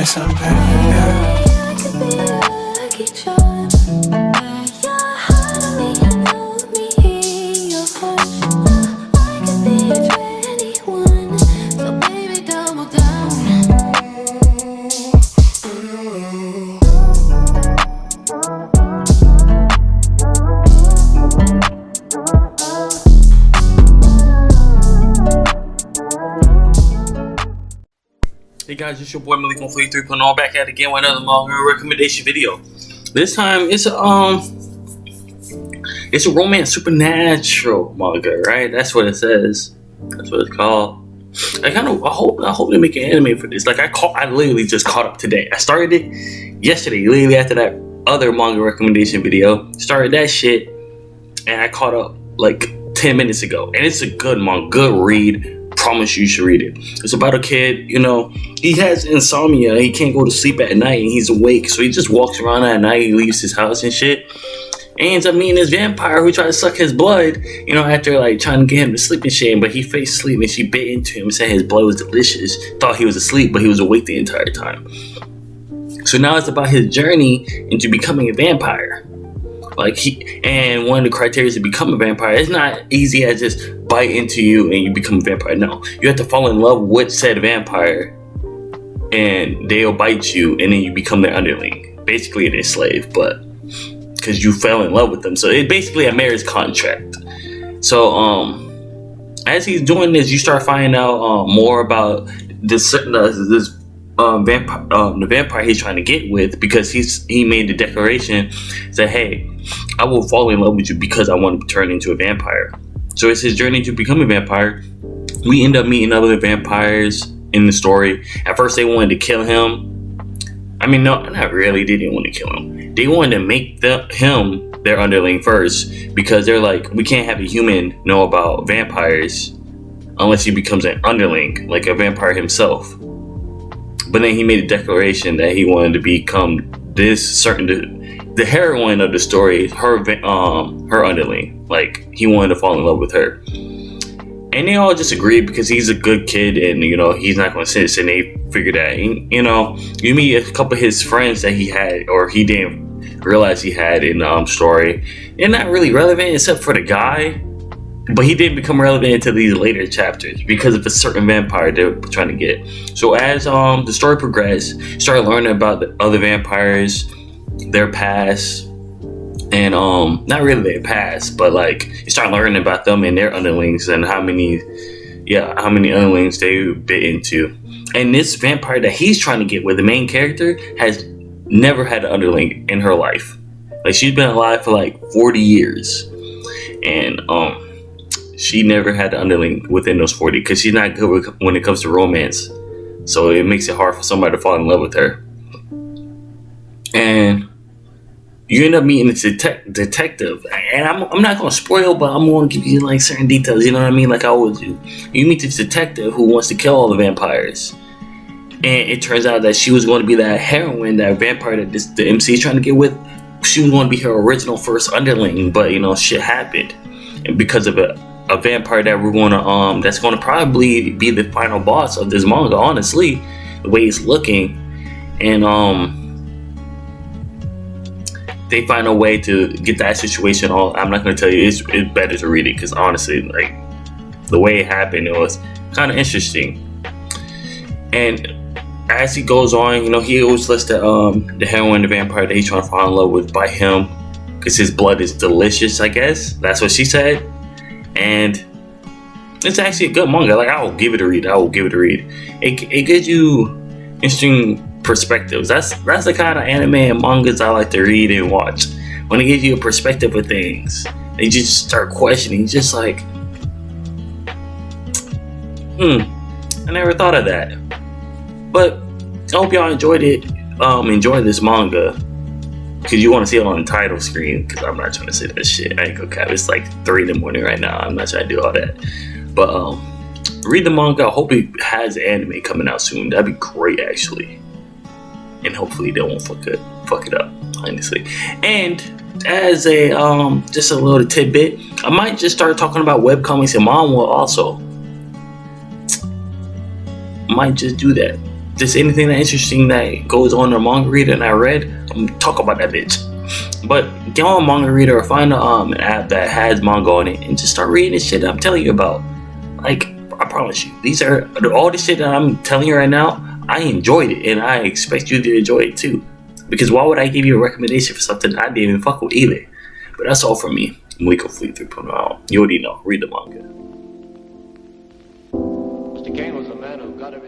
listen, baby, yeah. Hey guys, it's your boy Malik on 3.0 back at it again with another manga recommendation video. This time it's a romance supernatural manga, right? That's what it says. That's what it's called. I hope they make an anime for this. Like I literally just caught up today. I started it yesterday, literally after that other manga recommendation video. Started that shit and I caught up like 10 minutes ago. And it's a good manga, good read. Promise you should read it. It's about a kid, he has insomnia. He can't go to sleep at night and he's awake. So he just walks around at night. He leaves his house and shit. And ends up meeting this vampire who tried to suck his blood, after like trying to get him to sleep and shit. But he faced sleep and she bit into him and said his blood was delicious. Thought he was asleep, but he was awake the entire time. So now it's about his journey into becoming a vampire. And one of the criteria to become a vampire, it's not easy as just bite into you and you become a vampire. No, you have to fall in love with said vampire and they'll bite you and then you become their underling. Basically their slave, but because you fell in love with them. So it's basically a marriage contract. So as he's doing this, you start finding out more about the vampire he's trying to get with, because he made the declaration that, hey, I will fall in love with you because I want to turn into a vampire. So it's his journey to become a vampire. We end up meeting other vampires in the story. At first they wanted to kill him. I mean, no, not really. They didn't want to kill him. They wanted to make him their underling first, because they're like, we can't have a human know about vampires unless he becomes an underling, like a vampire himself. But then he made a declaration that he wanted to become the heroine of the story, her underling. Like, he wanted to fall in love with her. And they all just agreed because he's a good kid and, he's not going to sit. And they figured that, you meet a couple of his friends that he had, or he didn't realize he had in the story. They're not really relevant except for the guy. But he didn't become relevant until these later chapters because of a certain vampire they're trying to get. So as the story progressed, you start learning about the other vampires, their past, and not really their past, but like you start learning about them and their underlings and how many underlings they bit into. And this vampire that he's trying to get with, the main character, has never had an underling in her life. Like, she's been alive for like 40 years, and she never had an underling within those 40 because she's not good when it comes to romance. So it makes it hard for somebody to fall in love with her. And you end up meeting this detective. And I'm not going to spoil, but I'm going to give you like certain details, you know what I mean? Like I always do. You meet this detective who wants to kill all the vampires. And it turns out that she was going to be that heroine, that vampire that the MC is trying to get with. She was going to be her original first underling, but shit happened. And because of it, a vampire that we're gonna that's gonna probably be the final boss of this manga, honestly, the way it's looking. And they find a way to get that situation all. I'm not gonna tell you, it's better to read it, because honestly, like, the way it happened, it was kind of interesting. And as he goes on, he always lets the heroine, the vampire that he's trying to fall in love with, bite him because his blood is delicious, I guess that's what she said. And it's actually a good manga. Like, I will give it a read. It gives you interesting perspectives. That's the kind of anime and mangas I like to read and watch. When it gives you a perspective of things, they just start questioning. Just like, I never thought of that. But I hope y'all enjoyed it. Enjoy this manga. Because you want to see it on the title screen. Because I'm not trying to say that shit. I ain't gonna cap. It's like 3 in the morning right now. I'm not trying to do all that. But read the manga. I hope it has anime coming out soon. That'd be great, actually. And hopefully they won't fuck it up, honestly. And as a just a little tidbit, I might just start talking about webcomics and manga also. Might just do that. just anything that interesting that goes on in a manga reader and I read, I'm gonna talk about that bitch. But get on a manga reader or find an app that has manga on it and just start reading this shit that I'm telling you about. Like, I promise you, these are all the shit that I'm telling you right now. I enjoyed it, and I expect you to enjoy it too. Because why would I give you a recommendation for something I didn't even fuck with either? But that's all from me. Miko Fleet 3.0 out. You already know. Read the manga. Mr. Kane was a man who got everything.